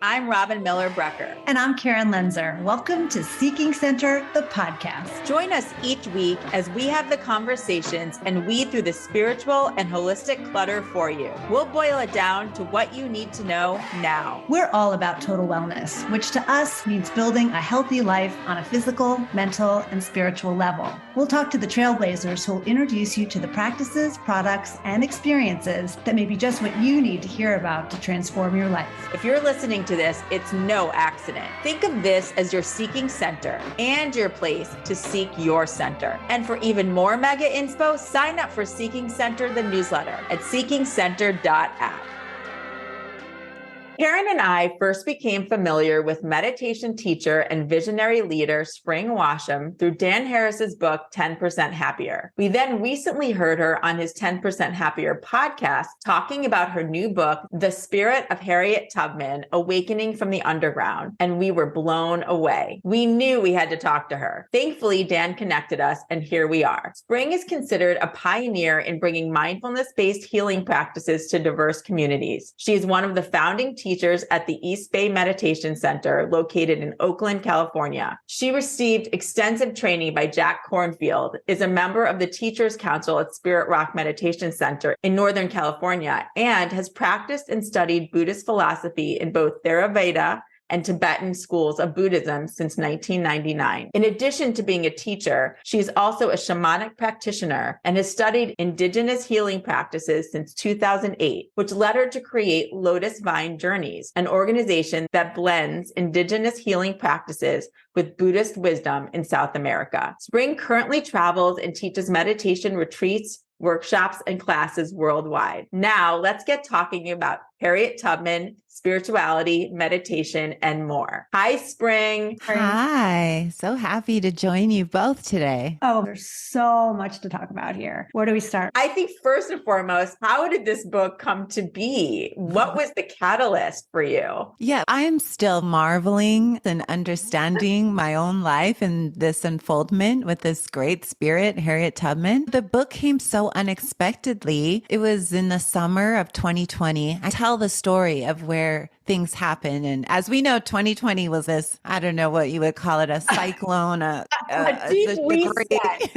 I'm Robin Miller-Brecker. And I'm Karen Lenzer. Welcome to Seeking Center, the podcast. Join us each week as we have the conversations and weed through the spiritual and holistic clutter for you. We'll boil it down to what you need to know now. We're all about total wellness, which to us means building a healthy life on a physical, mental, and spiritual level. We'll talk to the trailblazers who will introduce you to the practices, products, and experiences that may be just what you need to hear about to transform your life. If you're listening to this, it's no accident. Think of this as your seeking center and your place to seek your center. And for even more mega inspo, sign up for Seeking Center, the newsletter at seekingcenter.app. Karen and I first became familiar with meditation teacher and visionary leader Spring Washam through Dan Harris's book, 10% Happier. We then recently heard her on his 10% Happier podcast talking about her new book, The Spirit of Harriet Tubman, Awakening from the Underground, and we were blown away. We knew we had to talk to her. Thankfully, Dan connected us, and here we are. Spring is considered a pioneer in bringing mindfulness-based healing practices to diverse communities. She is one of the founding teachers at the East Bay Meditation Center located in Oakland, California. She received extensive training by Jack Kornfield, is a member of the Teachers Council at Spirit Rock Meditation Center in Northern California, and has practiced and studied Buddhist philosophy in both Theravada and Tibetan schools of Buddhism since 1999. In addition to being a teacher, she is also a shamanic practitioner and has studied indigenous healing practices since 2008, which led her to create Lotus Vine Journeys, an organization that blends indigenous healing practices with Buddhist wisdom in South America. Spring currently travels and teaches meditation retreats, workshops, and classes worldwide. Now, let's get talking about Harriet Tubman, spirituality, meditation, and more. Hi, Spring. Hi. So happy to join you both today. Oh, there's so much to talk about here. Where do we start? I think first and foremost, how did this book come to be? What was the catalyst for you? Yeah, I'm still marveling and understanding my own life and this unfoldment with this great spirit, Harriet Tubman. The book came so unexpectedly. It was in the summer of 2020. I tell the story of where things happen. And as we know, 2020 was this, I don't know what you would call it, a cyclone, A deep reset.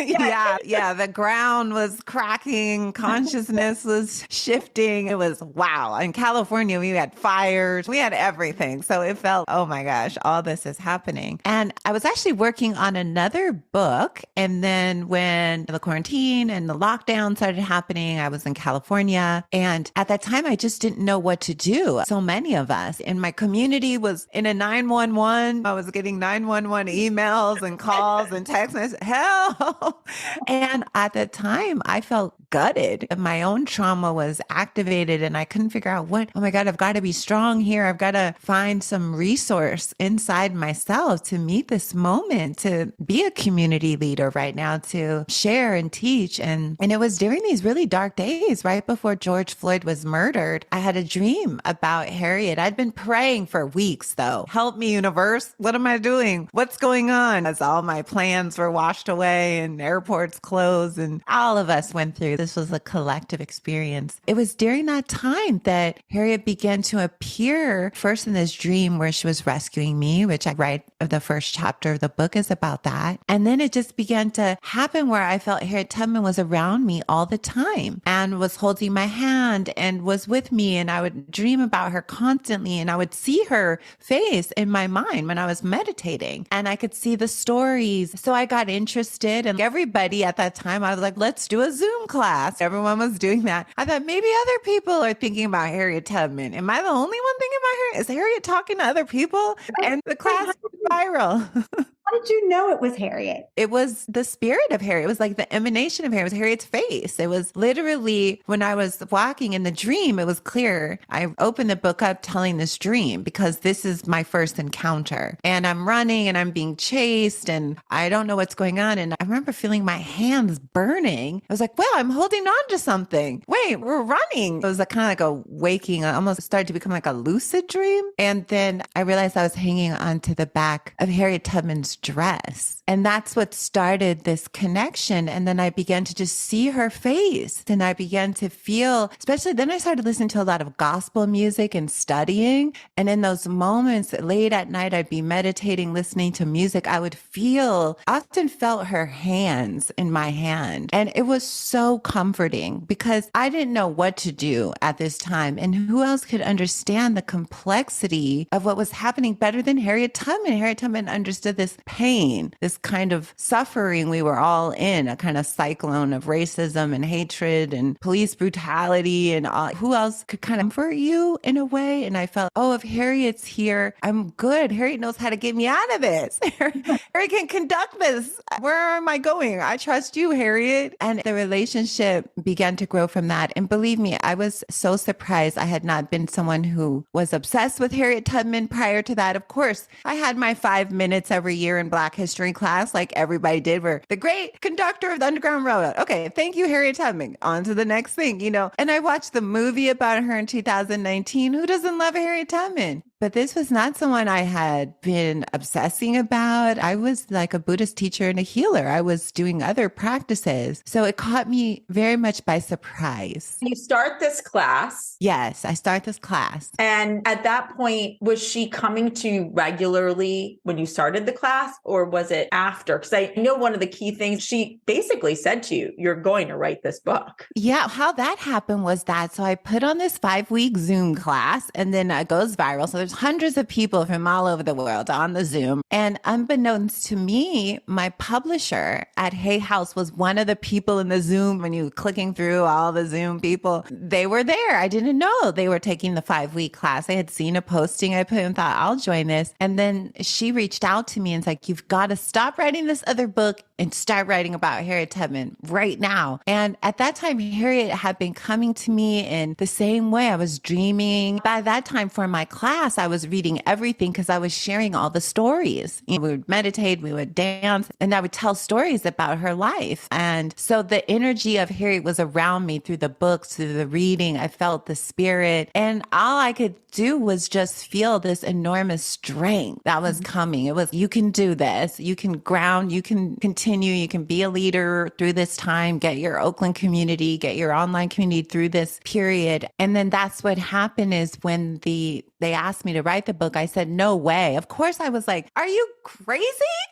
Yeah. The ground was cracking. Consciousness was shifting. It was wow. In California, we had fires. We had everything. So it felt, oh my gosh, all this is happening. And I was actually working on another book. And then when the quarantine and the lockdown started happening, I was in California. And at that time, I just didn't know what to do. So many of us in my community was in a 911. I was getting 911 emails and calls and texts. And I said, help. And at the time, I felt gutted. My own trauma was activated and I couldn't figure out oh my God, I've got to be strong here. I've got to find some resource inside myself to meet this moment, to be a community leader right now, to share and teach. And it was during these really dark days, right before George Floyd was murdered, I had a dream about Harriet. I'd been praying for weeks though. Help me, universe. What am I doing? What's going on? As all my plans were washed away and airports closed and all of us went through. This was a collective experience. It was during that time that Harriet began to appear first in this dream where she was rescuing me, which I write the first chapter of the book is about that. And then it just began to happen where I felt Harriet Tubman was around me all the time and was holding my hand and was with me. And I would dream about her constantly. And I would see her face in my mind when I was meditating and I could see the stories. So I got interested and everybody at that time, I was like, let's do a Zoom class. Everyone was doing that. I thought maybe other people are thinking about Harriet Tubman. Am I the only one thinking about her? Is Harriet talking to other people? And the class went viral. How did you know it was Harriet? It was the spirit of Harriet. It was like the emanation of Harriet. It was Harriet's face. It was literally when I was walking in the dream, it was clear. I opened the book up telling this dream because this is my first encounter. And I'm running and I'm being chased and I don't know what's going on. And I remember feeling my hands burning. I was like, wow, I'm holding on to something. Wait, we're running. It was a kind of like a waking, almost started to become like a lucid dream. And then I realized I was hanging onto the back of Harriet Tubman's dress. And that's what started this connection. And then I began to just see her face, and I began to feel, especially then I started listening to a lot of gospel music and studying. And in those moments late at night, I'd be meditating, listening to music. I would often felt her hands in my hand. And it was so comforting because I didn't know what to do at this time. And who else could understand the complexity of what was happening better than Harriet Tubman? Harriet Tubman understood this pain, this kind of suffering we were all in, a kind of cyclone of racism and hatred and police brutality and all. Who else could kind of comfort you in a way? And I felt, oh, if Harriet's here, I'm good. Harriet knows how to get me out of this. Harriet can conduct this. Where am I going? I trust you, Harriet. And the relationship began to grow from that. And believe me, I was so surprised. I had not been someone who was obsessed with Harriet Tubman prior to that. Of course, I had my 5 minutes every year in Black history class, like everybody did, where the great conductor of the Underground Railroad. Okay, thank you, Harriet Tubman. On to the next thing, And I watched the movie about her in 2019. Who doesn't love Harriet Tubman? But this was not someone I had been obsessing about. I was like a Buddhist teacher and a healer. I was doing other practices. So it caught me very much by surprise. You start this class. Yes, I start this class. And at that point, was she coming to you regularly when you started the class, or was it after? Because I know one of the key things she basically said to you, you're going to write this book. Yeah, how that happened was that. So I put on this 5-week Zoom class, and then it goes viral. So there's hundreds of people from all over the world on the Zoom. And unbeknownst to me, my publisher at Hay House was one of the people in the Zoom. When you were clicking through all the Zoom people, they were there. I didn't know they were taking the 5-week class. I had seen a posting I put and thought, I'll join this. And then she reached out to me and was like, you've got to stop writing this other book and start writing about Harriet Tubman right now. And at that time, Harriet had been coming to me in the same way. I was dreaming. By that time for my class, I was reading everything because I was sharing all the stories. We would meditate, we would dance, and I would tell stories about her life. And so the energy of Harriet was around me through the books, through the reading. I felt the spirit. And all I could do was just feel this enormous strength that was coming. It was, you can do this. You can ground, you can continue, you can be a leader through this time, get your Oakland community, get your online community through this period. And then that's what happened is when they asked me to write the book, I said, no way. Of course, I was like, are you crazy?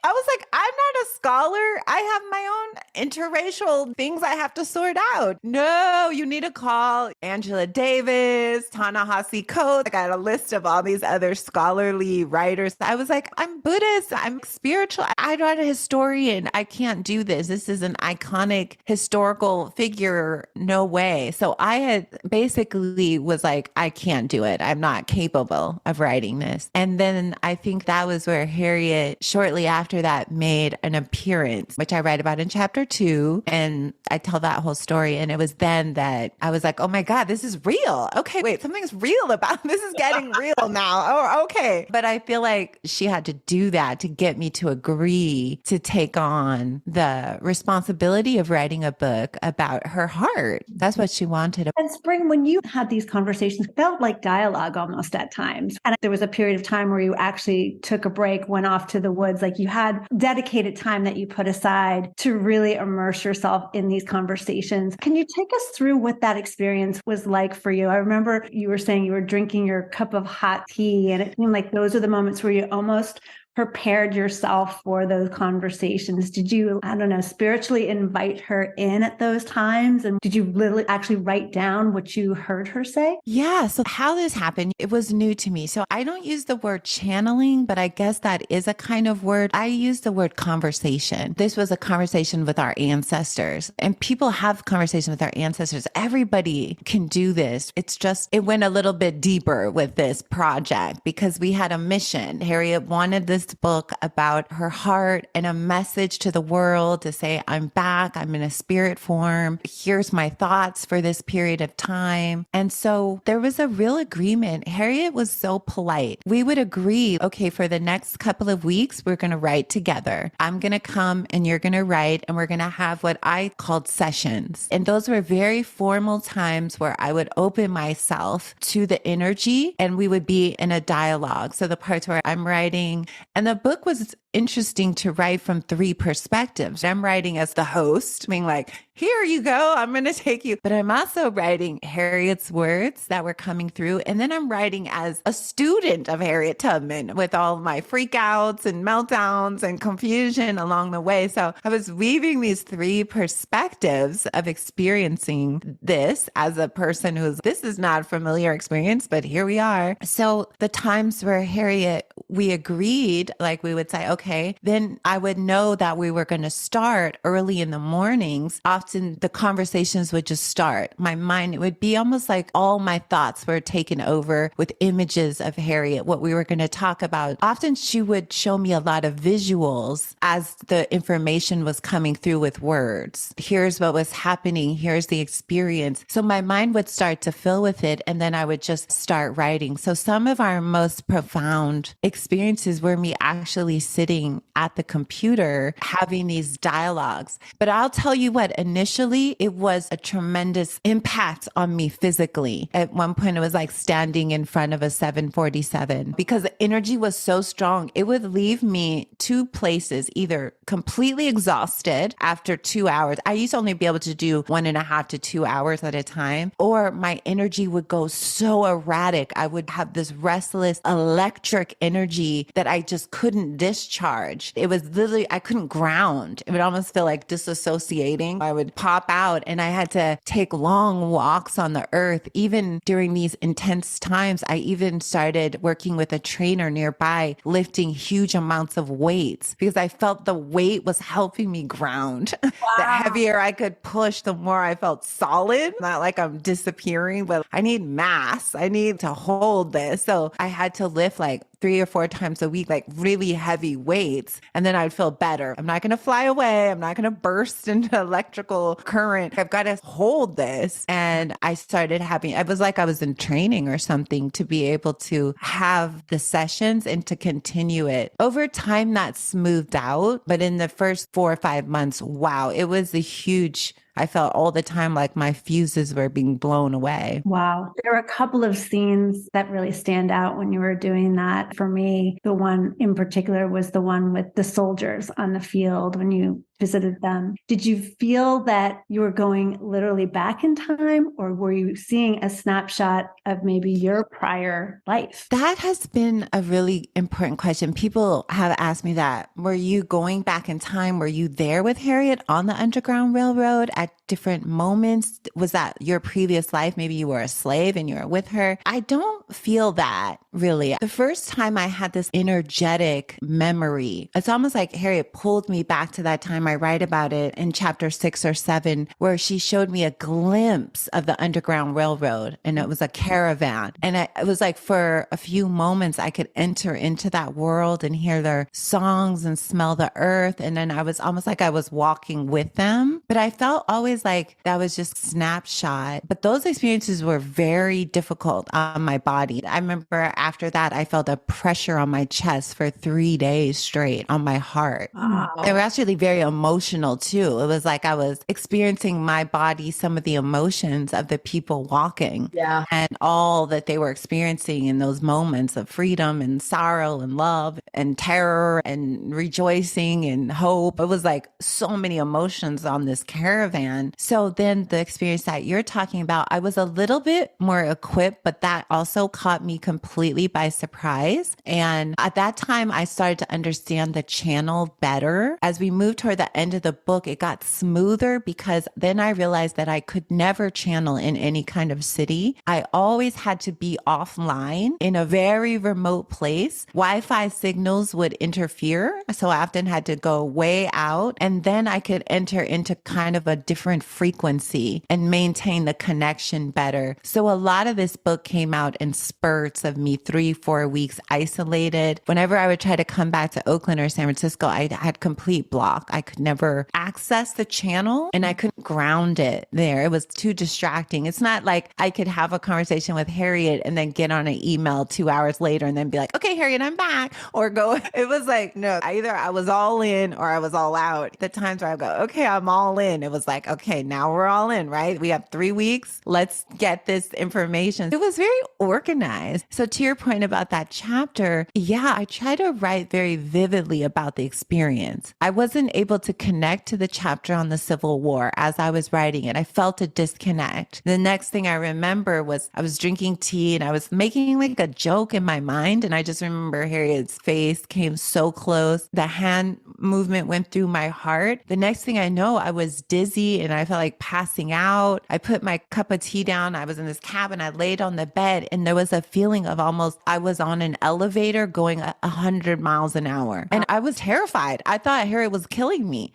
I was like, I'm not a scholar. I have my own interracial things I have to sort out. No, you need to call Angela Davis, Ta-Nehisi Coates. I got a list of all these other scholarly writers. I was like, I'm Buddhist. I'm spiritual. I'm not a historian. I can't do this. This is an iconic historical figure. No way. So I had basically was like, I can't do it. I'm not capable of writing this. And then I think that was where Harriet, shortly after that, made an appearance, which I write about in chapter 2. And I tell that whole story. And it was then that I was like, oh my God, this is real. Okay, wait, something's real about this is getting real now. Oh, okay. But I feel like she had to do that to get me to agree to take on the responsibility of writing a book about her heart. That's what she wanted. And Spring, when you had these conversations, it felt like dialogue almost at times. And there was a period of time where you actually took a break, went off to the woods, like you had dedicated time that you put aside to really immerse yourself in these conversations. Can you take us through what that experience was like for you? I remember you were saying you were drinking your cup of hot tea, and it seemed like those are the moments where you almost prepared yourself for those conversations. Did you, I don't know, spiritually invite her in at those times? And did you literally actually write down what you heard her say? Yeah. So how this happened, it was new to me. So I don't use the word channeling, but I guess that is a kind of word. I use the word conversation. This was a conversation with our ancestors, and people have conversation with our ancestors. Everybody can do this. It's just, it went a little bit deeper with this project because we had a mission. Harriet wanted this book about her heart and a message to the world to say, I'm back. I'm in a spirit form. Here's my thoughts for this period of time. And so there was a real agreement. Harriet was so polite. We would agree, okay, for the next couple of weeks, we're going to write together. I'm going to come and you're going to write, and we're going to have what I called sessions. And those were very formal times where I would open myself to the energy and we would be in a dialogue. So the parts where I'm writing And the book was interesting to write from three perspectives. I'm writing as the host, being like, here you go, I'm going to take you. But I'm also writing Harriet's words that were coming through. And then I'm writing as a student of Harriet Tubman with all my freakouts and meltdowns and confusion along the way. So I was weaving these three perspectives of experiencing this as a person this is not a familiar experience, but here we are. So the times where Harriet, we agreed, like we would say, okay, then I would know that we were going to start early in the mornings. Often the conversations would just start. My mind, it would be almost like all my thoughts were taken over with images of Harriet, what we were going to talk about. Often she would show me a lot of visuals as the information was coming through with words. Here's what was happening. Here's the experience. So my mind would start to fill with it, and then I would just start writing. So some of our most profound experiences were me actually sitting at the computer having these dialogues. But I'll tell you what, initially it was a tremendous impact on me physically. At one point it was like standing in front of a 747 because the energy was so strong. It would leave me two places, either completely exhausted after 2 hours. I used to only be able to do 1.5 to 2 hours at a time, or my energy would go so erratic. I would have this restless electric energy that I just couldn't discharge. It was literally, I couldn't ground. It would almost feel like disassociating. I would pop out and I had to take long walks on the earth. Even during these intense times, I even started working with a trainer nearby, lifting huge amounts of weights because I felt the weight was helping me ground. Wow. The heavier I could push, the more I felt solid. Not like I'm disappearing, but I need mass. I need to hold this. So I had to lift like 3 or 4 times a week, like really heavy weights. And then I'd feel better. I'm not going to fly away. I'm not going to burst into electrical current. I've got to hold this. And I started having, it was like I was in training or something to be able to have the sessions and to continue it. Over time, that smoothed out. But in the first 4 or 5 months, wow, it was a huge, I felt all the time like my fuses were being blown away. Wow. There were a couple of scenes that really stand out when you were doing that. For me, the one in particular was the one with the soldiers on the field when you visited them. Did you feel that you were going literally back in time, or were you seeing a snapshot of maybe your prior life? That has been a really important question. People have asked me that. Were you going back in time? Were you there with Harriet on the Underground Railroad at different moments? Was that your previous life? Maybe you were a slave and you were with her. I don't feel that really. The first time I had this energetic memory, it's almost like Harriet pulled me back to that time. I write about it in chapter 6 or 7, where she showed me a glimpse of the Underground Railroad, and it was a caravan. And it was like for a few moments, I could enter into that world and hear their songs and smell the earth. And then I was almost like I was walking with them. But I felt always like that was just a snapshot. But those experiences were very difficult on my body. I remember after that, I felt a pressure on my chest for 3 days straight on my heart. Wow. They were actually very emotional too. It was like I was experiencing my body, some of the emotions of the people walking, and all that they were experiencing in those moments of freedom and sorrow and love and terror and rejoicing and hope. It was like so many emotions on this caravan. So then the experience that you're talking about, I was a little bit more equipped, but that also caught me completely by surprise. And at that time, I started to understand the channel better. As we moved toward the end of the book, it got smoother because then I realized that I could never channel in any kind of city. I always had to be offline in a very remote place. Wi-Fi signals would interfere, so I often had to go way out, and then I could enter into kind of a different frequency and maintain the connection better. So a lot of this book came out in spurts of me 3-4 weeks isolated. Whenever I would try to come back to Oakland or San Francisco, I had complete block. I could never access the channel and I couldn't ground it there. It was too distracting. It's not like I could have a conversation with Harriet and then get on an email 2 hours later and then be like, okay, Harriet, I'm back, or go. It was like, no, either I was all in or I was all out. The times where I go, okay, I'm all in. It was like, okay, okay, now we're all in, right? We have 3 weeks. Let's get this information. It was very organized. So to your point about that chapter, yeah, I try to write very vividly about the experience. I wasn't able to connect to the chapter on the Civil War as I was writing it. I felt a disconnect. The next thing I remember was I was drinking tea and I was making like a joke in my mind. And I just remember Harriet's face came so close. The hand movement went through my heart. The next thing I know, I was dizzy and I felt like passing out. I put my cup of tea down. I was in this cabin. I laid on the bed and there was a feeling of almost I was on an elevator going 100 miles an hour. And I was terrified. I thought Harriet was killing me.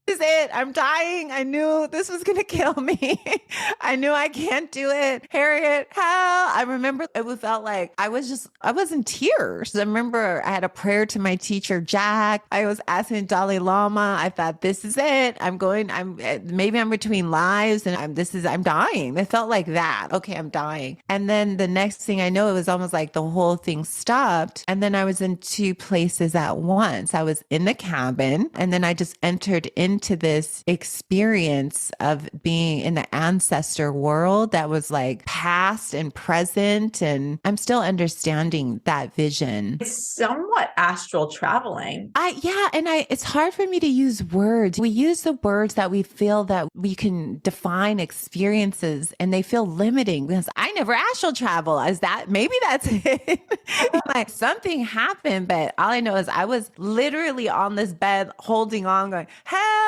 This is it. I'm dying. I knew this was going to kill me. I knew I can't do it. Harriet, help. I remember it felt like I was in tears. I remember I had a prayer to my teacher, Jack. I was asking Dalai Lama. I thought, this is it. Maybe I'm between lives and I'm dying. It felt like that. Okay, I'm dying. And then the next thing I know, it was almost like the whole thing stopped. And then I was in 2 places at once. I was in the cabin and then I just entered into this experience of being in the ancestor world that was like past and present. And I'm still understanding that vision. It's somewhat astral traveling. It's hard for me to use words. We use the words that we feel that we can define experiences and they feel limiting because I never astral travel. Maybe that's it. Like something happened, but all I know is I was literally on this bed holding on going, help,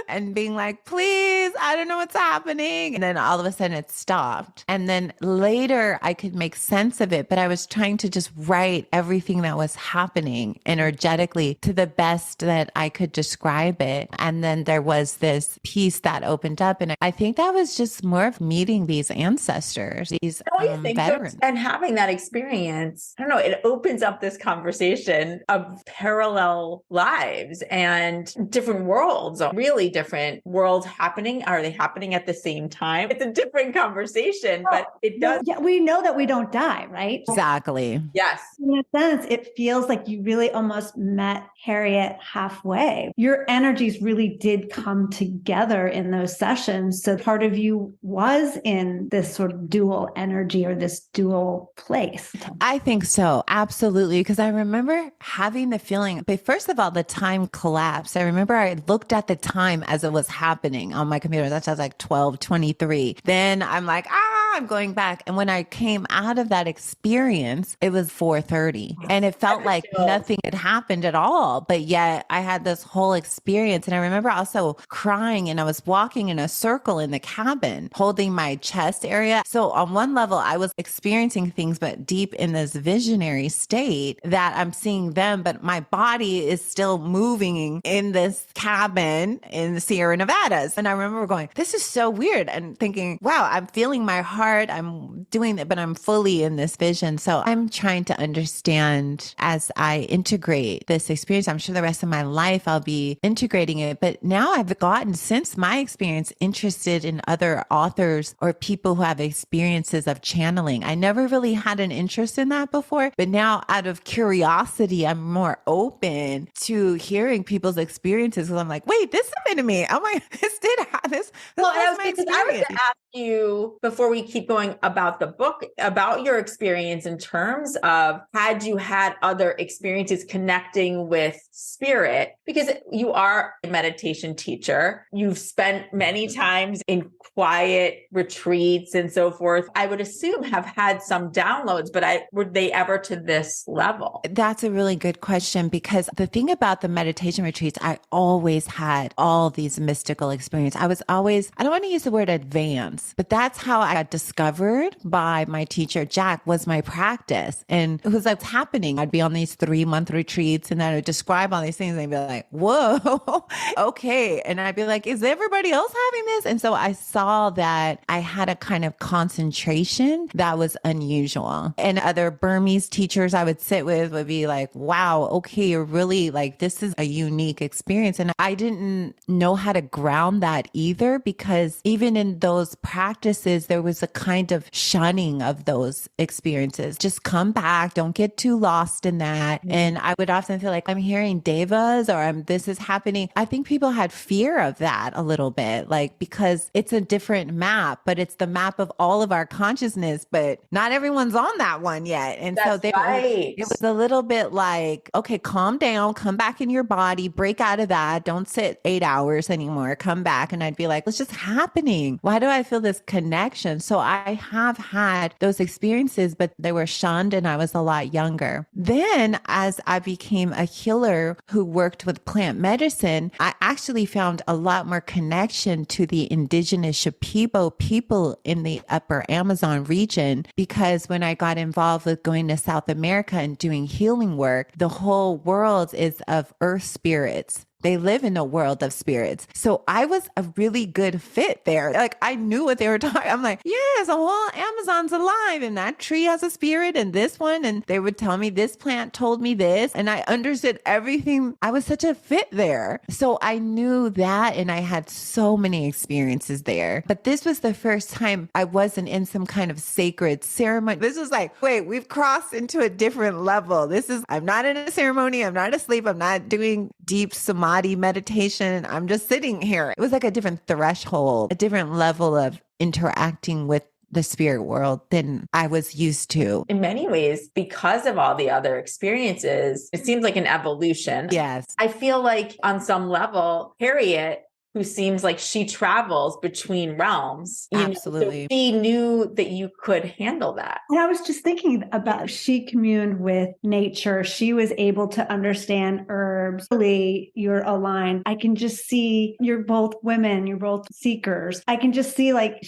and being like, please, I don't know what's happening. And then all of a sudden it stopped. And then later I could make sense of it, but I was trying to just write everything that was happening energetically to the best that I could describe it. And then there was this piece that opened up. And I think that was just more of meeting these ancestors, these veterans. So? And having that experience, I don't know, it opens up this conversation of parallel lives and different worlds, really different worlds happening. Are they happening at the same time? It's a different conversation, but it does. Yeah, we know that we don't die, right? Exactly. Yes. In a sense, it feels like you really almost met Harriet halfway. Your energies really did come together in those sessions. So part of you was in this sort of dual energy or this dual place. I think so. Absolutely. Because I remember having the feeling, but first of all, the time collapsed. I remember I looked at the time as it was happening on my computer. That sounds like 12:23. Then I'm like, I'm going back. And when I came out of that experience, it was 4:30 and it felt like nothing had happened at all. But yet I had this whole experience. And I remember also crying and I was walking in a circle in the cabin, holding my chest area. So on one level, I was experiencing things, but deep in this visionary state that I'm seeing them, but my body is still moving in this cabin in the Sierra Nevadas. And I remember going, this is so weird and thinking, wow, I'm feeling my heart. I'm doing it, but I'm fully in this vision. So I'm trying to understand as I integrate this experience. I'm sure the rest of my life I'll be integrating it. But now I've gotten, since my experience, interested in other authors or people who have experiences of channeling. I never really had an interest in that before, but now out of curiosity, I'm more open to hearing people's experiences because I'm like, wait, this happened to me. Oh my, this did happen. This was my experience. I was to ask you before we keep going about the book, about your experience in terms of had you had other experiences connecting with spirit, because you are a meditation teacher. You've spent many times in quiet retreats and so forth. I would assume have had some downloads, but were they ever to this level? That's a really good question because the thing about the meditation retreats, I always had all these mystical experiences. I don't want to use the word advanced, but that's how I got discovered by my teacher, Jack, was my practice. And it was like happening. I'd be on these 3-month retreats and I would describe all these things and I'd be like, whoa, okay. And I'd be like, is everybody else having this? And so I saw that I had a kind of concentration that was unusual. And other Burmese teachers I would sit with would be like, wow, okay, you're really like, this is a unique experience. And I didn't know how to ground that either because even in those practices, there was a kind of shunning of those experiences. Just come back. Don't get too lost in that. And I would often feel like I'm hearing devas or this is happening. I think people had fear of that a little bit, like, because it's a different map, but it's the map of all of our consciousness, but not everyone's on that one yet. And so it was a little bit like, okay, calm down, come back in your body, break out of that. Don't sit 8 hours anymore. Come back. And I'd be like, what's just happening? Why do I feel this connection? So I have had those experiences, but they were shunned and I was a lot younger. Then as I became a healer who worked with plant medicine, I actually found a lot more connection to the indigenous Shipibo people in the upper Amazon region, because when I got involved with going to South America and doing healing work, the whole world is of earth spirits. They live in a world of spirits. So I was a really good fit there. Like I knew what they were talking. I'm like, yes, the whole Amazon's alive and that tree has a spirit and this one. And they would tell me this plant told me this. And I understood everything. I was such a fit there. So I knew that. And I had so many experiences there. But this was the first time I wasn't in some kind of sacred ceremony. This was like, wait, we've crossed into a different level. I'm not in a ceremony. I'm not asleep. I'm not doing deep samadhi meditation. I'm just sitting here. It was like a different threshold, a different level of interacting with the spirit world than I was used to. In many ways, because of all the other experiences, it seems like an evolution. Yes. I feel like on some level, Harriet, who seems like she travels between realms. Absolutely. So she knew that you could handle that. And I was just thinking about, she communed with nature. She was able to understand herbs. Really, you're aligned. I can just see you're both women. You're both seekers. I can just see like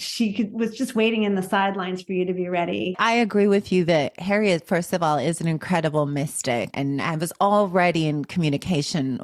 was just waiting in the sidelines for you to be ready. I agree with you that Harriet, first of all, is an incredible mystic. And I was already in communication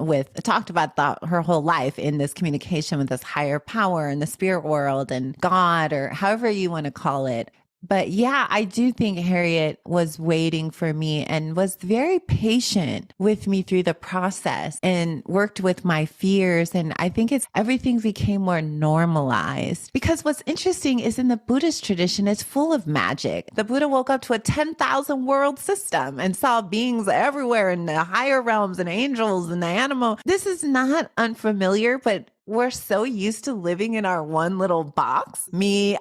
talked about her whole life in this communication with this higher power in the spirit world and God, or however you want to call it. But yeah, I do think Harriet was waiting for me and was very patient with me through the process and worked with my fears. And I think everything became more normalized, because what's interesting is in the Buddhist tradition, it's full of magic. The Buddha woke up to a 10,000 world system and saw beings everywhere in the higher realms and angels and the animal. This is not unfamiliar, but we're so used to living in our one little box. Me,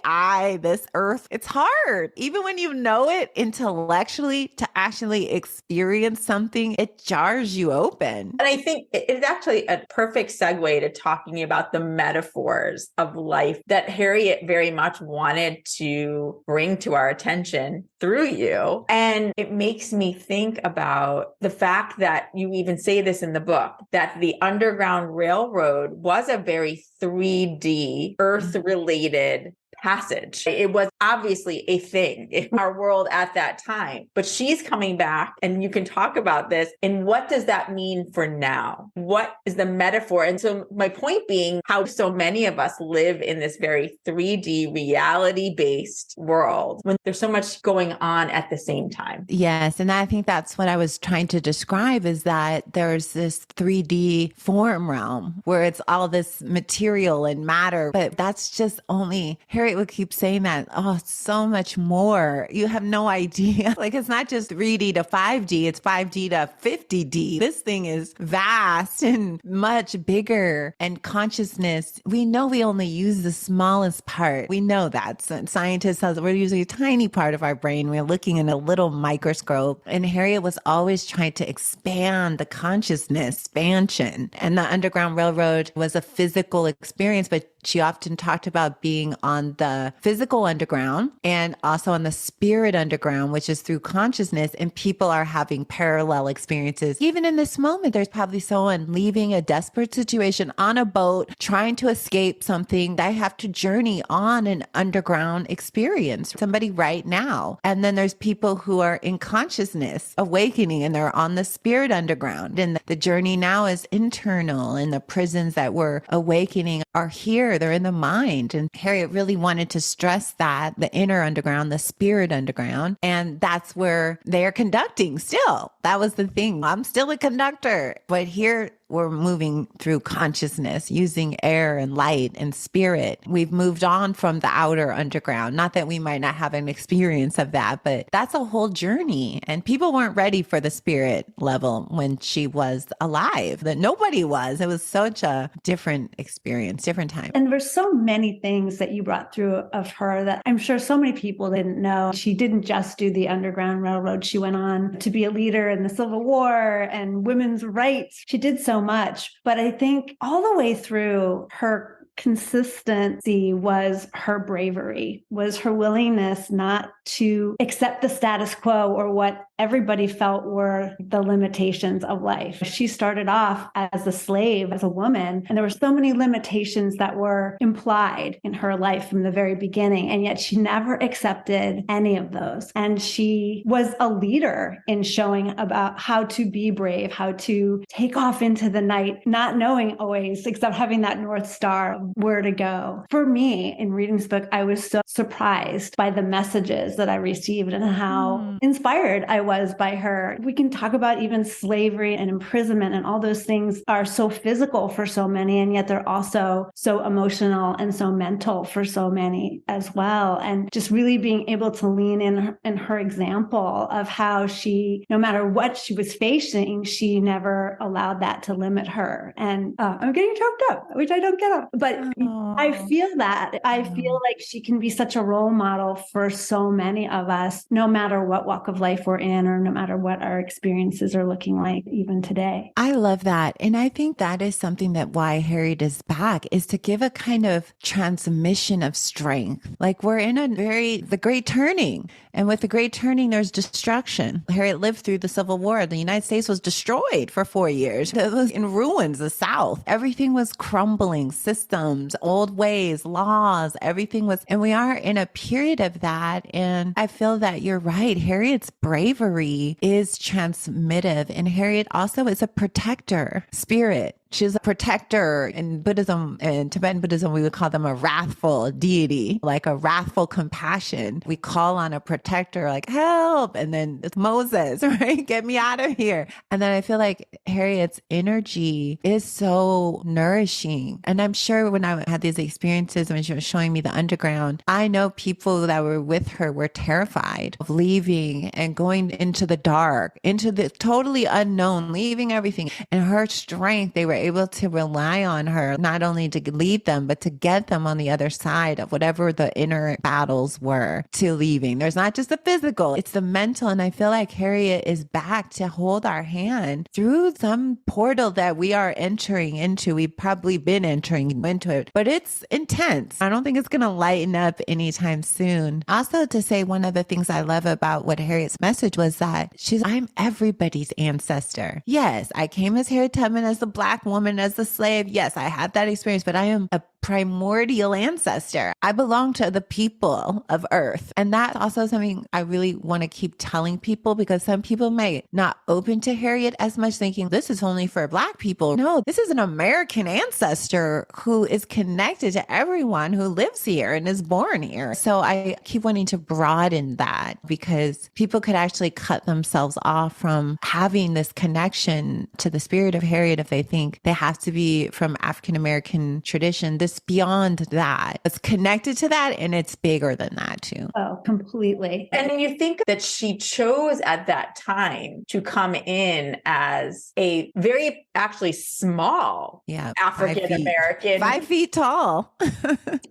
this earth. It's hard. Even when you know it intellectually, to actually experience something, it jars you open. And I think it's actually a perfect segue to talking about the metaphors of life that Harriet very much wanted to bring to our attention through you. And it makes me think about the fact that you even say this in the book, that the Underground Railroad was a very 3D, earth-related passage. It was obviously a thing in our world at that time, but she's coming back, and you can talk about this. And what does that mean for now? What is the metaphor? And so my point being how so many of us live in this very 3D reality-based world when there's so much going on at the same time. Yes. And I think that's what I was trying to describe, is that there's this 3D form realm where it's all this material and matter, but that's just only Harriet would keep saying that, it's so much more. You have no idea. Like, it's not just 3D to 5D, it's 5D to 50D. This thing is vast and much bigger. And consciousness, we know we only use the smallest part. We know that. So scientists say we're using a tiny part of our brain. We're looking in a little microscope. And Harriet was always trying to expand the consciousness, expansion. And the Underground Railroad was a physical experience, but she often talked about being on the physical underground and also on the spirit underground, which is through consciousness. And people are having parallel experiences. Even in this moment, there's probably someone leaving a desperate situation on a boat, trying to escape something. They have to journey on an underground experience, somebody right now. And then there's people who are in consciousness, awakening, and they're on the spirit underground. And the journey now is internal, and the prisons that we're awakening are here. They're in the mind. And Harriet really wanted to stress that, the inner underground, the spirit underground. And that's where they're conducting still. That was the thing. I'm still a conductor. But here, we're moving through consciousness using air and light and spirit. We've moved on from the outer underground. Not that we might not have an experience of that, but that's a whole journey. And people weren't ready for the spirit level when she was alive, that nobody was. It was such a different experience, different time. And there's so many things that you brought through of her that I'm sure so many people didn't know. She didn't just do the Underground Railroad. She went on to be a leader in the Civil War and women's rights. She did so much. But I think all the way through, her consistency was her bravery, was her willingness not to accept the status quo or what everybody felt were the limitations of life. She started off as a slave, as a woman, and there were so many limitations that were implied in her life from the very beginning, and yet she never accepted any of those. And she was a leader in showing about how to be brave, how to take off into the night, not knowing always, except having that North Star of where to go. For me, in reading this book, I was so surprised by the messages that I received and how inspired I was by her. We can talk about even slavery and imprisonment, and all those things are so physical for so many, and yet they're also so emotional and so mental for so many as well. And just really being able to lean in her example of how she, no matter what she was facing, she never allowed that to limit her. And I'm getting choked up, which I don't get up, but I feel that. I feel like she can be such a role model for so many of us, no matter what walk of life we're in, or no matter what our experiences are looking like even today. I love that. And I think that is something that why Harriet is back, is to give a kind of transmission of strength. Like we're in the great turning. And with the great turning, there's destruction. Harriet lived through the Civil War. The United States was destroyed for 4 years. It was in ruins, the South. Everything was crumbling, systems, old ways, laws, everything was, and we are in a period of that. And I feel that you're right. Harriet's bravery is transmissive. And Harriet also is a protector spirit. She's a protector. In Buddhism, in Tibetan Buddhism, we would call them a wrathful deity, like a wrathful compassion. We call on a protector, like, help. And then it's Moses, right? Get me out of here. And then I feel like Harriet's energy is so nourishing. And I'm sure when I had these experiences, when she was showing me the underground, I know people that were with her were terrified of leaving and going into the dark, into the totally unknown, leaving everything. And her strength, they were able to rely on her, not only to lead them, but to get them on the other side of whatever the inner battles were to leaving. There's not just the physical, it's the mental. And I feel like Harriet is back to hold our hand through some portal that we are entering into. We've probably been entering into it, but it's intense. I don't think it's going to lighten up anytime soon. Also, to say one of the things I love about what Harriet's message was that I'm everybody's ancestor. Yes, I came as Harriet Tubman, as the Black woman, as a slave. Yes, I had that experience, but I am a primordial ancestor. I belong to the people of Earth. And that's also something I really want to keep telling people, because some people may not open to Harriet as much, thinking this is only for Black people. No, this is an American ancestor who is connected to everyone who lives here and is born here. So I keep wanting to broaden that, because people could actually cut themselves off from having this connection to the spirit of Harriet if they think they have to be from African American tradition. This beyond that, it's connected to that, and it's bigger than that too. Oh, completely. And you think that she chose at that time to come in as a very actually small African American, 5 feet tall.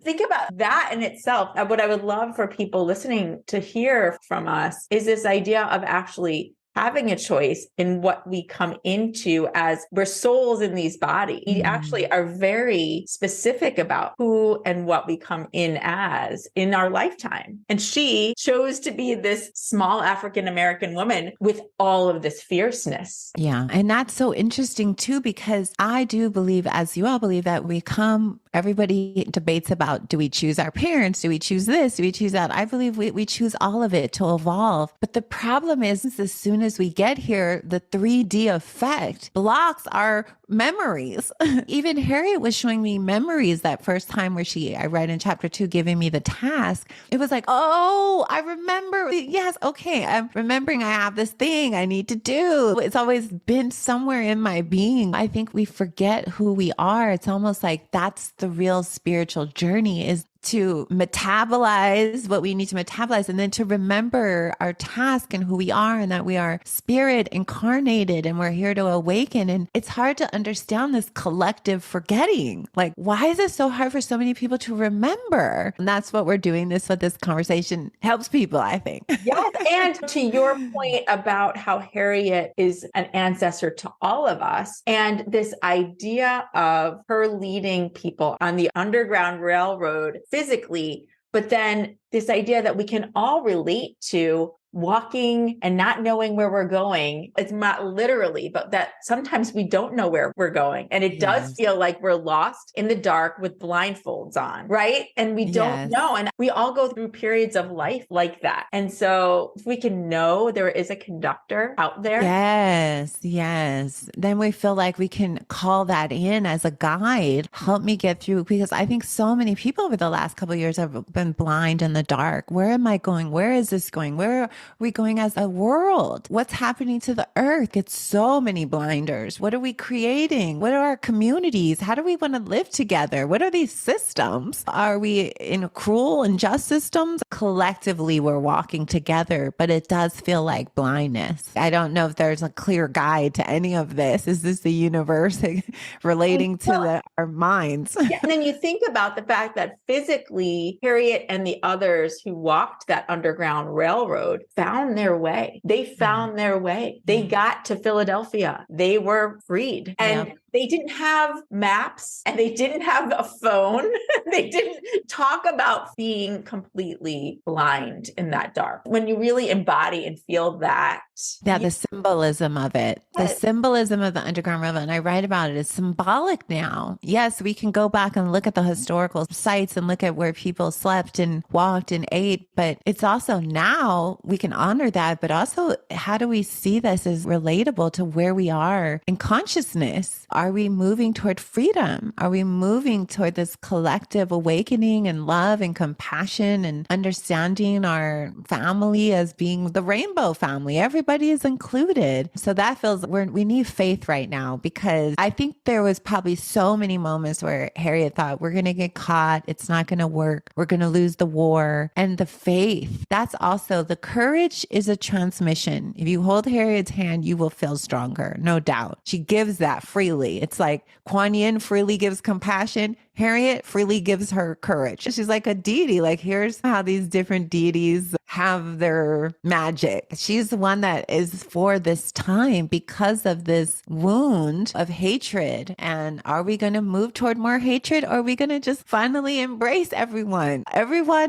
Think about that in itself. What I would love for people listening to hear from us is this idea of actually having a choice in what we come into, as we're souls in these bodies. We actually are very specific about who and what we come in as in our lifetime. And she chose to be this small African-American woman with all of this fierceness. Yeah. And that's so interesting too, because I do believe, as you all believe, that we come everybody debates about, do we choose our parents? Do we choose this? Do we choose that? I believe we choose all of it to evolve. But the problem is as soon as we get here, the 3D effect blocks our memories. Even Harriet was showing me memories that first time where I read in chapter 2, giving me the task. It was like, oh, I remember. Yes. Okay. I'm remembering I have this thing I need to do. It's always been somewhere in my being. I think we forget who we are. It's almost like that's the real spiritual journey, is to metabolize what we need to metabolize, and then to remember our task and who we are, and that we are spirit incarnated and we're here to awaken. And it's hard to understand this collective forgetting. Like, why is it so hard for so many people to remember? And that's what we're doing what this conversation helps people, I think. Yes. And to your point about how Harriet is an ancestor to all of us, and this idea of her leading people on the Underground Railroad physically, but then this idea that we can all relate to walking and not knowing where we're going. It's not literally, but that sometimes we don't know where we're going. And it does feel like we're lost in the dark with blindfolds on, right? And we don't know. And we all go through periods of life like that. And so if we can know there is a conductor out there. Yes. Then we feel like we can call that in as a guide, help me get through, because I think so many people over the last couple of years have been blind in the dark. Where am I going? Where is this going? Where are we going as a world? What's happening to the earth? It's so many blinders. What are we creating? What are our communities? How do we want to live together? What are these systems? Are we in cruel and just systems? Collectively, we're walking together, but it does feel like blindness. I don't know if there's a clear guide to any of this. Is this the universe relating to our minds? Yeah. And then you think about the fact that physically, Harriet and the others who walked that Underground Railroad found their way. They found their way. They got to Philadelphia. They were freed. And they didn't have maps, and they didn't have a phone. They didn't talk about being completely blind in that dark. When you really embody and feel that. Yeah, the symbolism of it, the symbolism of the Underground Railroad, and I write about it, is symbolic now. Yes, we can go back and look at the historical sites and look at where people slept and walked and ate, but it's also now we can honor that, but also how do we see this as relatable to where we are in consciousness? Are we moving toward freedom? Are we moving toward this collective awakening and love and compassion and understanding our family as being the rainbow family? Everybody is included. So that feels we need faith right now, because I think there was probably so many moments where Harriet thought, we're going to get caught. It's not going to work. We're going to lose the war. And the faith, that's also the courage, is a transmission. If you hold Harriet's hand, you will feel stronger. No doubt. She gives that freely. It's like Kuan Yin freely gives compassion. Harriet freely gives her courage. She's like a deity. Like, here's how these different deities have their magic. She's the one that is for this time because of this wound of hatred. And are we going to move toward more hatred, or are we going to just finally embrace everyone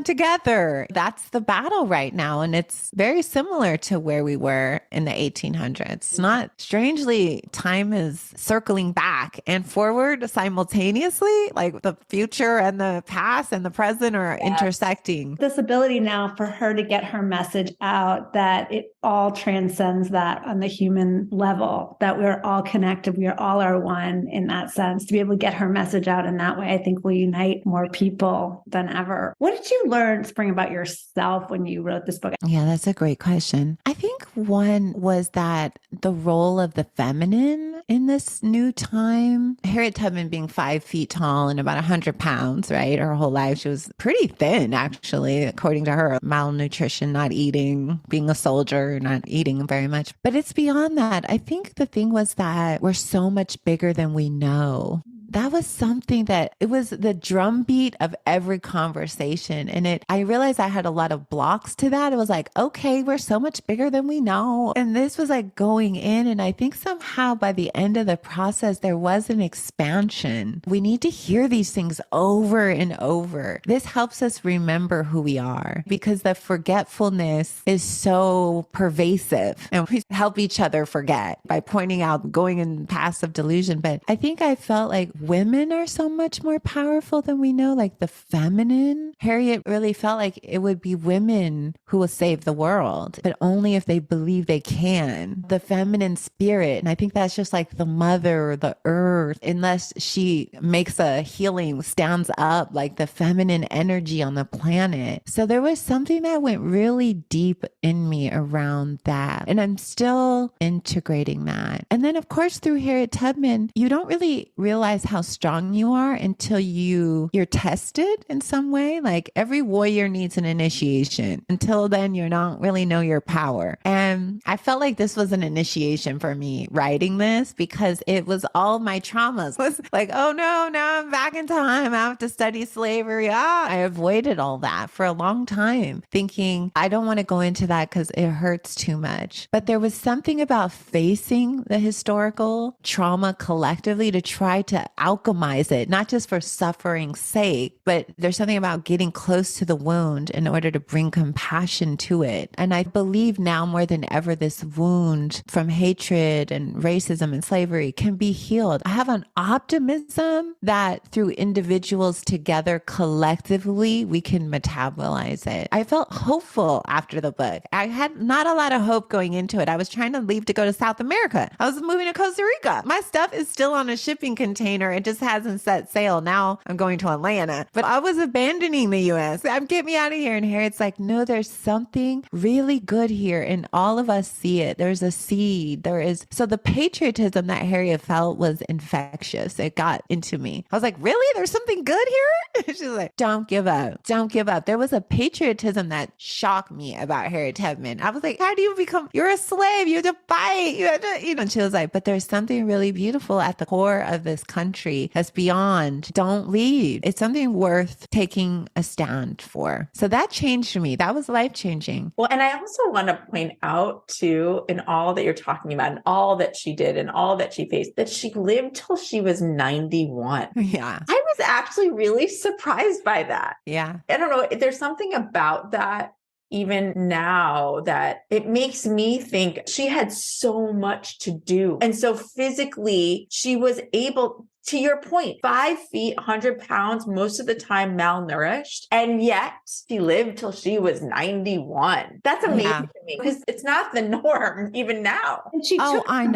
together? That's the battle right now. And it's very similar to where we were in the 1800s. It's not, strangely, time is circling back and forward simultaneously. Like, the future and the past and the present are intersecting. This ability now for her to get her message out, that it all transcends that on the human level, that we're all connected, we all are one in that sense. To be able to get her message out in that way, I think will unite more people than ever. What did you learn, Spring, about yourself when you wrote this book? Yeah, that's a great question. I think one was that the role of the feminine in this new time. Harriet Tubman being 5 feet tall and about 100 pounds, right? Her whole life, she was pretty thin, actually, according to her. Malnutrition, not eating, being a soldier, not eating very much. But it's beyond that. I think the thing was that we're so much bigger than we know. That was something that it was the drumbeat of every conversation. And I realized I had a lot of blocks to that. It was like, okay, we're so much bigger than we know. And this was like going in. And I think somehow by the end of the process, there was an expansion. We need to hear these things over and over. This helps us remember who we are, because the forgetfulness is so pervasive, and we help each other forget by pointing out going in passive delusion. But I think I felt like women are so much more powerful than we know, like the feminine. Harriet really felt like it would be women who will save the world, but only if they believe they can. The feminine spirit. And I think that's just like the mother, the earth, unless she makes a healing, stands up, like the feminine energy on the planet. So there was something that went really deep in me around that. And I'm still integrating that. And then, of course, through Harriet Tubman, you don't really realize how strong you are until you're tested in some way. Like every warrior needs an initiation. Until then, you don't really know your power. And I felt like this was an initiation for me writing this, because it was all my traumas. It was like, oh no, now I'm back in time. I have to study slavery. I avoided all that for a long time, thinking I don't want to go into that because it hurts too much. But there was something about facing the historical trauma collectively to try to alchemize it, not just for suffering's sake, but there's something about getting close to the wound in order to bring compassion to it. And I believe now more than ever, this wound from hatred and racism and slavery can be healed. I have an optimism that through individuals together collectively, we can metabolize it. I felt hopeful after the book. I had not a lot of hope going into it. I was trying to leave to go to South America. I was moving to Costa Rica. My stuff is still on a shipping container. It just hasn't set sail. Now I'm going to Atlanta, but I was abandoning the US. Get me out of here. And Harriet's like, no, there's something really good here. And all of us see it. There's a seed. So the patriotism that Harriet felt was infectious. It got into me. I was like, really? There's something good here? She's like, don't give up. Don't give up. There was a patriotism that shocked me about Harriet Tubman. I was like, how do you you're a slave. You have to fight. And she was like, but there's something really beautiful at the core of this country that's beyond. Don't leave. It's something worth taking a stand for. So that changed me. That was life-changing. Well, and I also want to point out too, in all that you're talking about and all that she did and all that she faced, that she lived till she was 91. Yeah. I was actually really surprised by that. Yeah. I don't know. There's something about that even now that it makes me think she had so much to do. And so physically, she was able, to your point, 5 feet, 100 pounds, most of the time malnourished. And yet she lived till she was 91. That's amazing to me, because it's not the norm even now. And she took on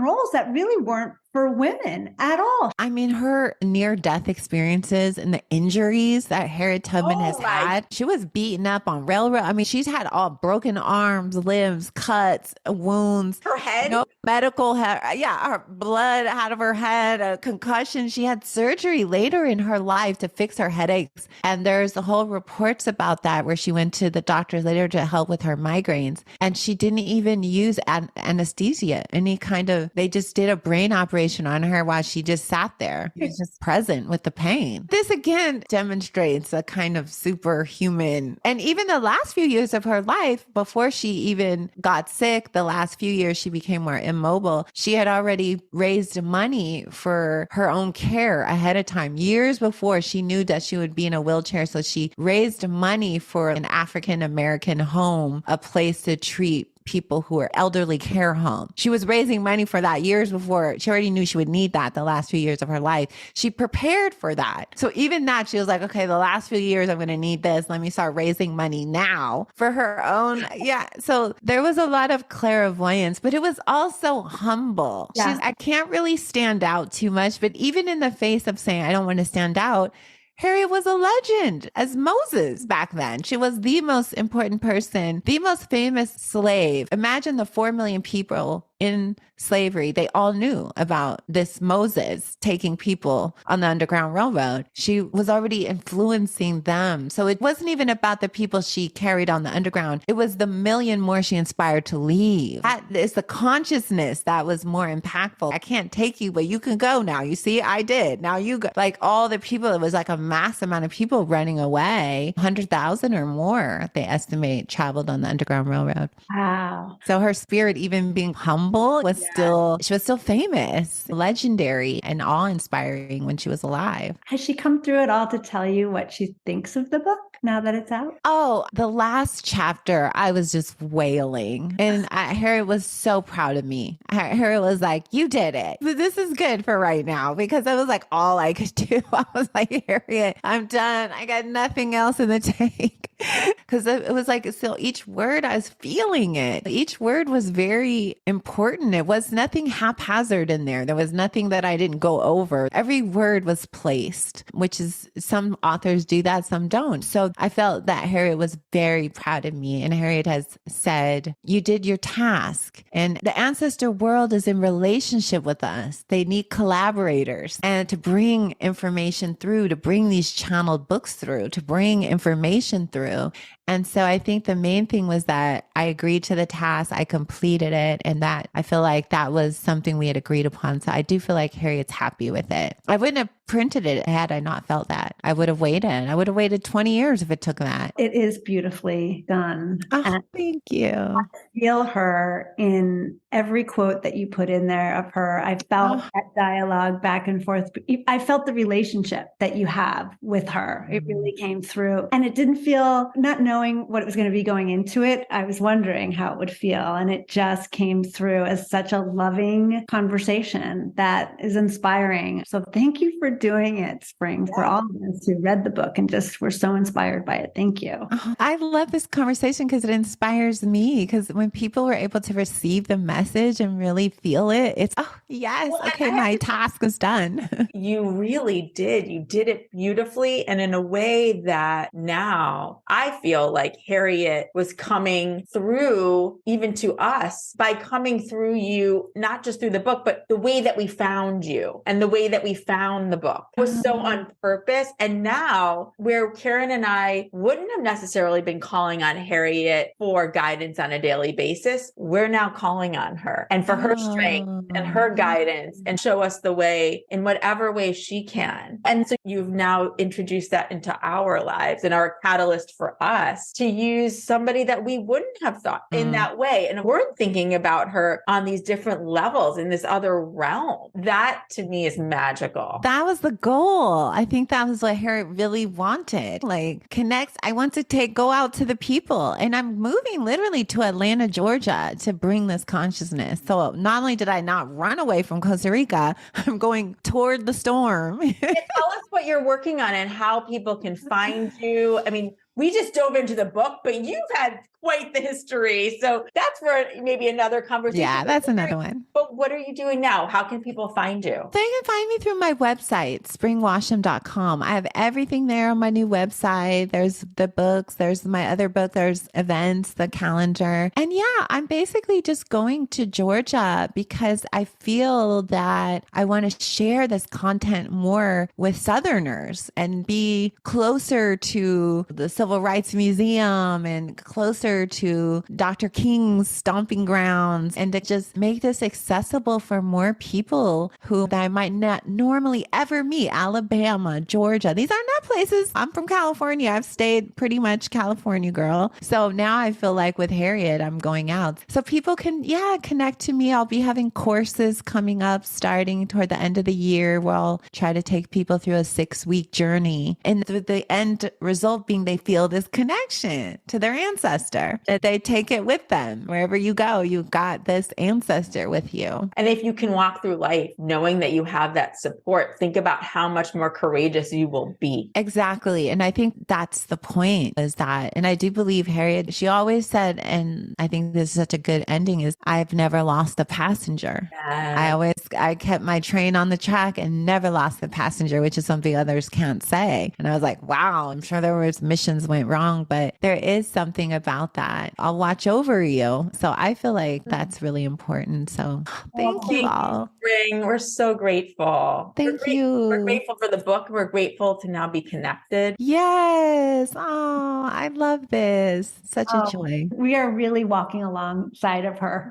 roles that really weren't for women at all. I mean, her near-death experiences and the injuries that Harriet Tubman has had. She was beaten up on railroad. I mean, she's had all broken arms, limbs, cuts, wounds. Her head. Medical hair. Yeah, her blood out of her head, a concussion. She had surgery later in her life to fix her headaches. And there's the whole reports about that where she went to the doctors later to help with her migraines. And she didn't even use anesthesia. They just did a brain operation on her while she just sat there. She was just present with the pain. This again demonstrates a kind of superhuman. And even the last few years of her life, before she even got sick, the last few years she became more immobile, she had already raised money for her own care ahead of time. Years before, she knew that she would be in a wheelchair. So she raised money for an African American home, a place to treat people who are elderly care home. She was raising money for that years before. She already knew she would need that the last few years of her life. She prepared for that. So even that, she was like, okay, the last few years, I'm going to need this. Let me start raising money now for her own. Yeah. So there was a lot of clairvoyance, but it was also humble. Yeah. I can't really stand out too much, but even in the face of saying, I don't want to stand out, Harriet was a legend as Moses back then. She was the most important person, the most famous slave. Imagine the 4 million people in slavery. They all knew about this Moses taking people on the Underground Railroad. She was already influencing them. So it wasn't even about the people she carried on the Underground. It was the million more she inspired to leave. That is the consciousness that was more impactful. I can't take you, but you can go now. You see, I did. Now you go. Like all the people, it was like a mass amount of people running away. 100,000 or more, they estimate, traveled on the Underground Railroad. Wow. So her spirit, even being humble humble, she was still famous, legendary, and awe-inspiring when she was alive. Has she come through at all to tell you what she thinks of the book now that it's out? Oh, the last chapter, I was just wailing. And Harriet was so proud of me. Harriet was like, you did it. This is good for right now, because that was like all I could do. I was like, Harriet, I'm done. I got nothing else in the tank. Because it was like, so each word, I was feeling it. Each word was very important. It was nothing haphazard in there. There was nothing that I didn't go over. Every word was placed, which is, some authors do that, some don't. So I felt that Harriet was very proud of me. And Harriet has said, you did your task. And the ancestor world is in relationship with us. They need collaborators, and to bring information through, to bring these channeled books through, to bring information through. And so I think the main thing was that I agreed to the task, I completed it, and that I feel like that was something we had agreed upon. So I do feel like Harriet's happy with it. I wouldn't have printed it had I not felt that. I would have waited. I would have waited 20 years if it took that. It is beautifully done. Oh, And thank you. I feel her in every quote that you put in there of her. I felt that dialogue back and forth. I felt the relationship that you have with her. It really came through. And it didn't feel, not knowing what it was going to be going into it, I was wondering how it would feel. And it just came through as such a loving conversation that is inspiring. So thank you for doing it, Spring, for all of us who read the book and just were so inspired by it. Thank you. Oh, I love this conversation because it inspires me. Because when people were able to receive the message and really feel it, it's, oh, yes, well, okay, my task is done. You really did. You did it beautifully. And in a way that now I feel like Harriet was coming through even to us by coming through you, not just through the book, but the way that we found you and the way that we found the book was so on purpose. And now where Karen and I wouldn't have necessarily been calling on Harriet for guidance on a daily basis, we're now calling on her and for her strength and her guidance, and show us the way in whatever way she can. And so you've now introduced that into our lives and are a catalyst for us to use somebody that we wouldn't have thought in that way. And we're thinking about her on these different levels in this other realm. That to me is magical. That was the goal. I think that was what Harriet really wanted. Like, connect. I want to go out to the people. And I'm moving literally to Atlanta, Georgia to bring this consciousness. So not only did I not run away from Costa Rica, I'm going toward the storm. Tell us what you're working on and how people can find you. I mean, we just dove into the book, but you've had quite the history. So that's for maybe another conversation. Yeah, that's another one. But what are you doing now? How can people find you? They can find me through my website, springwasham.com. I have everything there on my new website. There's the books, there's my other book, there's events, the calendar. And yeah, I'm basically just going to Georgia because I feel that I want to share this content more with Southerners and be closer to the Civil Rights Museum and closer to Dr. King's stomping grounds, and to just make this accessible for more people who I might not normally ever meet. Alabama, Georgia. These are not places. I'm from California. I've stayed pretty much California girl. So now I feel like with Harriet, I'm going out. So people can, connect to me. I'll be having courses coming up starting toward the end of the year where I'll try to take people through a 6-week journey. And the end result being they feel this connection to their ancestor, that they take it with them. Wherever you go, you got this ancestor with you. And if you can walk through life knowing that you have that support, think about how much more courageous you will be. Exactly. And I think that's the point, is that, and I do believe Harriet, she always said, and I think this is such a good ending, is I've never lost a passenger. I kept my train on the track and never lost a passenger, which is something others can't say. And I was like, wow, I'm sure there was missions went wrong, but there is something about that. I'll watch over you. So I feel like that's really important. So thank you all. Spring, we're so grateful. Thank you. We're grateful for the book. We're grateful to now be connected. Yes. Oh, I love this. Such a joy. We are really walking alongside of her.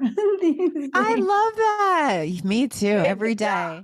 I love that. Me too. Every day.